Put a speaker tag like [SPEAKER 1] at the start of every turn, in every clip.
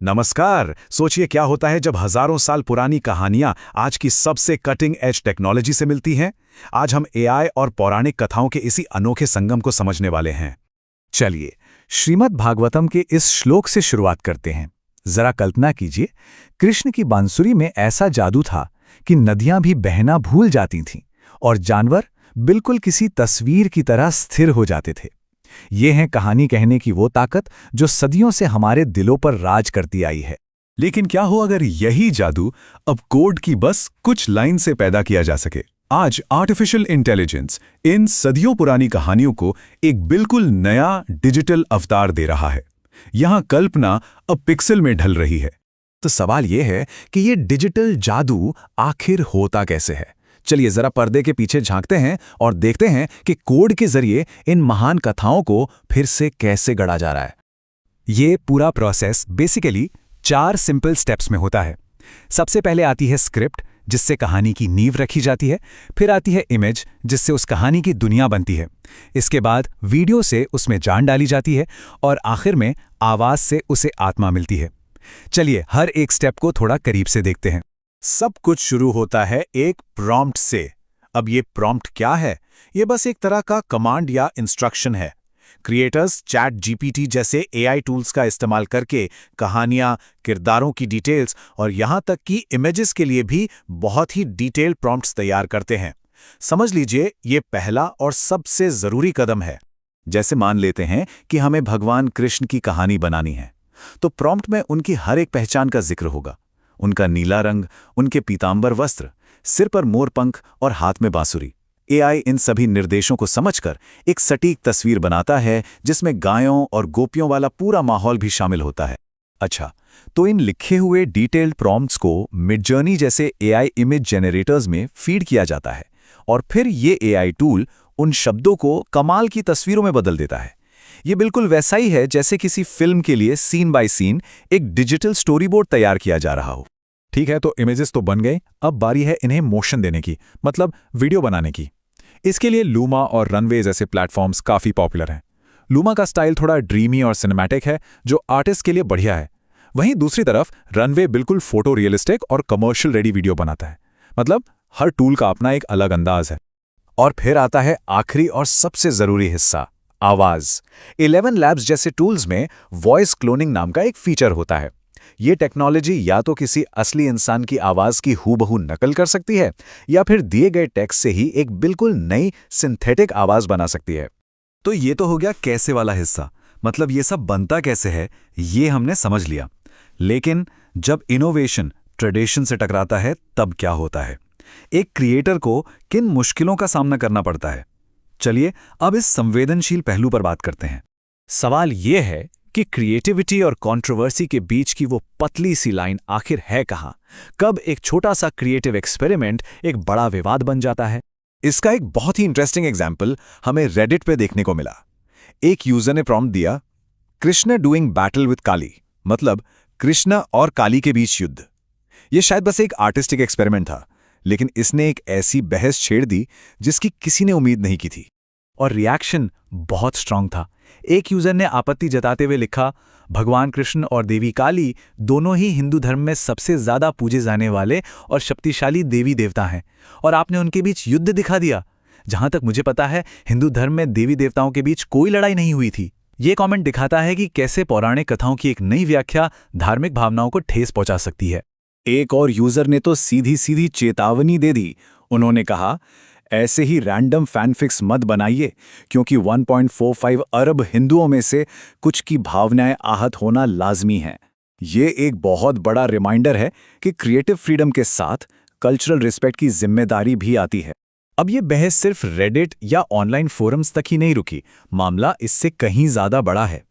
[SPEAKER 1] नमस्कार। सोचिए क्या होता है जब हजारों साल पुरानी कहानियां आज की सबसे कटिंग एज टेक्नोलॉजी से मिलती हैं। आज हम एआई और पौराणिक कथाओं के इसी अनोखे संगम को समझने वाले हैं। चलिए श्रीमद् भागवतम के इस श्लोक से शुरुआत करते हैं। जरा कल्पना कीजिए, कृष्ण की बांसुरी में ऐसा जादू था कि नदियां भी बहना भूल जाती थीं और जानवर बिल्कुल किसी तस्वीर की तरह स्थिर हो जाते थे। ये है कहानी कहने की वो ताकत जो सदियों से हमारे दिलों पर राज करती आई है।
[SPEAKER 2] लेकिन क्या हो अगर यही जादू अब कोड की बस कुछ लाइन से पैदा किया जा सके। आज आर्टिफिशियल इंटेलिजेंस इन सदियों पुरानी कहानियों को एक बिल्कुल नया डिजिटल अवतार दे रहा है। यहां कल्पना अब पिक्सल में ढल रही है।
[SPEAKER 1] तो सवाल ये है कि ये डिजिटल जादू आखिर होता कैसे है। चलिए जरा पर्दे के पीछे झांकते हैं और देखते हैं कि कोड के जरिए इन महान कथाओं को फिर से कैसे गढ़ा जा रहा है। ये पूरा प्रोसेस बेसिकली 4 सिंपल स्टेप्स में होता है। सबसे पहले आती है स्क्रिप्ट, जिससे कहानी की नींव रखी जाती है। फिर आती है इमेज, जिससे उस कहानी की दुनिया बनती है। इसके बाद वीडियो से उसमें जान डाली जाती है और आखिर में आवाज से उसे आत्मा मिलती है। चलिए हर एक स्टेप को थोड़ा करीब से देखते हैं। सब कुछ शुरू होता है एक प्रॉम्प्ट से। अब ये प्रॉम्प्ट क्या है? ये बस एक तरह का कमांड या इंस्ट्रक्शन है। क्रिएटर्स चैट जीपीटी जैसे एआई टूल्स का इस्तेमाल करके कहानियां, किरदारों की डिटेल्स और यहां तक कि इमेजेस के लिए भी बहुत ही डिटेल प्रॉम्प्ट्स तैयार करते हैं। समझ लीजिए ये पहला और सबसे जरूरी कदम है। जैसे मान लेते हैं कि हमें भगवान कृष्ण की कहानी बनानी है, तो प्रॉम्प्ट में उनकी हर एक पहचान का जिक्र होगा। उनका नीला रंग, उनके पीतांबर वस्त्र, सिर पर मोरपंख और हाथ में बांसुरी। एआई इन सभी निर्देशों को समझकर एक सटीक तस्वीर बनाता है जिसमें गायों और गोपियों वाला पूरा माहौल भी शामिल होता है। अच्छा, तो इन लिखे हुए डिटेल्ड प्रॉम्प्ट्स को मिडजर्नी जैसे एआई इमेज जनरेटर्स में फीड किया जाता है और फिर ये एआई टूल उन शब्दों को कमाल की तस्वीरों में बदल देता है। ये बिल्कुल वैसा ही है जैसे किसी फिल्म के लिए सीन बाय सीन एक डिजिटल स्टोरी बोर्ड तैयार किया जा रहा हो। ठीक है, तो इमेजेस तो बन गए, अब बारी है इन्हें मोशन देने की, मतलब वीडियो बनाने की। इसके लिए लूमा और रनवे जैसे प्लेटफॉर्म्स काफ़ी पॉपुलर हैं। लूमा का स्टाइल थोड़ा ड्रीमी और सिनेमैटिक है, जो आर्टिस्ट के लिए बढ़िया है। वहीं दूसरी तरफ रनवे बिल्कुल फोटो रियलिस्टिक और कमर्शियल रेडी वीडियो बनाता है। मतलब हर टूल का अपना एक अलग अंदाज है। और फिर आता है आखिरी और सबसे ज़रूरी हिस्सा, आवाज। 11 लैब्स जैसे टूल्स में वॉइस क्लोनिंग नाम का एक फीचर होता है। ये टेक्नोलॉजी या तो किसी असली इंसान की आवाज की हूबहू नकल कर सकती है या फिर दिए गए टेक्स्ट से ही एक बिल्कुल नई सिंथेटिक आवाज बना सकती है।
[SPEAKER 2] तो ये तो हो गया कैसे वाला हिस्सा, मतलब ये सब बनता कैसे है ये हमने समझ लिया। लेकिन जब इनोवेशन ट्रेडिशन से टकराता है तब क्या होता है? एक क्रिएटर को किन मुश्किलों का सामना करना पड़ता है? चलिए अब इस संवेदनशील पहलू पर बात करते हैं।
[SPEAKER 1] सवाल यह है कि क्रिएटिविटी और कंट्रोवर्सी के बीच की वो पतली सी लाइन आखिर है कहां? कब एक छोटा सा क्रिएटिव एक्सपेरिमेंट एक बड़ा विवाद बन जाता है? इसका एक बहुत ही इंटरेस्टिंग एग्जाम्पल हमें रेडिट पे देखने को मिला। एक यूजर ने प्रॉम्प्ट दिया, कृष्ण डूइंग बैटल विद काली, मतलब कृष्ण और काली के बीच युद्ध। यह शायद बस एक आर्टिस्टिक एक्सपेरिमेंट था, लेकिन इसने एक ऐसी बहस छेड़ दी जिसकी किसी ने उम्मीद नहीं की थी। और रिएक्शन बहुत स्ट्रांग था। एक यूजर ने आपत्ति जताते हुए लिखा, भगवान कृष्ण और देवी काली दोनों ही हिंदू धर्म में सबसे ज्यादा पूजे जाने वाले और शक्तिशाली देवी देवता हैं, और आपने उनके बीच युद्ध दिखा दिया। जहां तक मुझे पता है, हिंदू धर्म में देवी देवताओं के बीच कोई लड़ाई नहीं हुई थी। ये कमेंट दिखाता है कि कैसे पौराणिक कथाओं की एक नई व्याख्या धार्मिक भावनाओं को ठेस पहुंचा सकती है। एक और यूजर ने तो सीधी सीधी चेतावनी दे दी। उन्होंने कहा, ऐसे ही रैंडम फैनफिक्स मत बनाइए, क्योंकि 1.45 अरब हिंदुओं में से कुछ की भावनाएं आहत होना लाजमी है। ये एक बहुत बड़ा रिमाइंडर है कि क्रिएटिव फ्रीडम के साथ कल्चरल रिस्पेक्ट की जिम्मेदारी भी आती है। अब ये बहस सिर्फ रेडिट या ऑनलाइन फोरम्स तक ही नहीं रुकी, मामला इससे कहीं ज्यादा बड़ा है।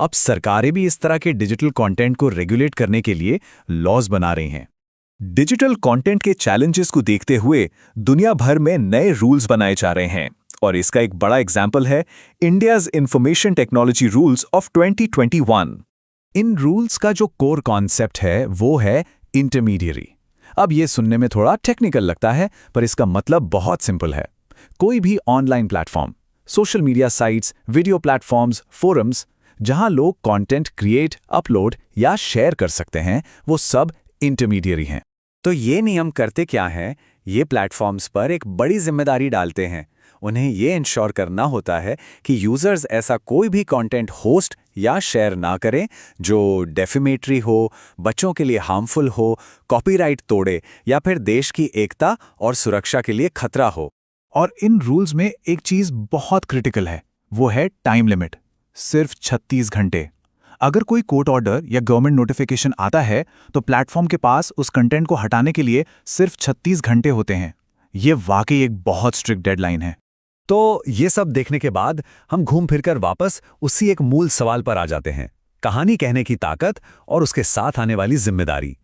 [SPEAKER 1] अब सरकारें भी इस तरह के डिजिटल कंटेंट को रेगुलेट करने के लिए लॉज बना रही हैं। डिजिटल कंटेंट के चैलेंजेस को देखते हुए दुनिया भर में नए रूल्स बनाए जा रहे हैं, और इसका एक बड़ा एग्जाम्पल है India's information technology rules of 2021। In rules का जो कोर कॉन्सेप्ट है वो है इंटरमीडियरी। अब ये सुनने में थोड़ा टेक्निकल लगता है, पर इसका मतलब बहुत सिंपल है। कोई भी online platform, social media sites, video platforms, forums जहां लोग कंटेंट क्रिएट, अपलोड या शेयर कर सकते हैं, वो सब इंटरमीडियरी हैं।
[SPEAKER 2] तो ये नियम करते क्या हैं? ये प्लेटफॉर्म्स पर एक बड़ी जिम्मेदारी डालते हैं। उन्हें ये इंश्योर करना होता है कि यूजर्स ऐसा कोई भी कंटेंट होस्ट या शेयर ना करें जो डेफेमेटरी हो, बच्चों के लिए हार्मफुल हो, कॉपीराइट तोड़े या फिर देश की एकता और सुरक्षा के लिए खतरा हो।
[SPEAKER 1] और इन रूल्स में एक चीज बहुत क्रिटिकल है, वो है टाइम लिमिट। सिर्फ 36 घंटे। अगर कोई कोर्ट ऑर्डर या गवर्नमेंट नोटिफिकेशन आता है तो प्लेटफॉर्म के पास उस कंटेंट को हटाने के लिए सिर्फ 36 घंटे होते हैं। ये वाकई एक बहुत स्ट्रिक्ट डेडलाइन है।
[SPEAKER 2] तो ये सब देखने के बाद हम घूम फिरकर वापस उसी एक मूल सवाल पर आ जाते हैं, कहानी कहने की ताकत और उसके साथ आने वाली जिम्मेदारी।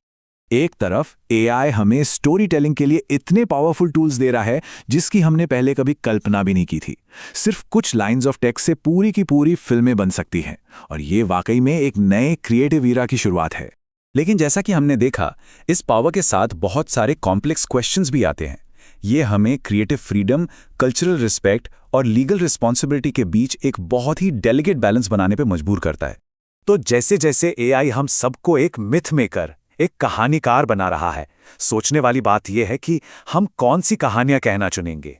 [SPEAKER 1] एक तरफ एआई हमें स्टोरी टेलिंग के लिए इतने पावरफुल टूल्स दे रहा है जिसकी हमने पहले कभी कल्पना भी नहीं की थी। सिर्फ कुछ लाइंस ऑफ टेक्स्ट से पूरी की पूरी फिल्में बन सकती हैं, और ये वाकई में एक नए क्रिएटिव ईरा की शुरुआत है।
[SPEAKER 2] लेकिन जैसा कि हमने देखा, इस पावर के साथ बहुत सारे कॉम्प्लेक्स क्वेश्चंस भी आते हैं। ये हमें क्रिएटिव फ्रीडम, कल्चरल रिस्पेक्ट और लीगल रिस्पॉन्सिबिलिटी के बीच एक बहुत ही डेलिकेट बैलेंस बनाने पर मजबूर करता है। तो जैसे जैसे एआई हम सबको एक मिथ मेकर, एक कहानीकार बना रहा है, सोचने वाली बात यह है कि हम कौन सी कहानियां कहना चुनेंगे।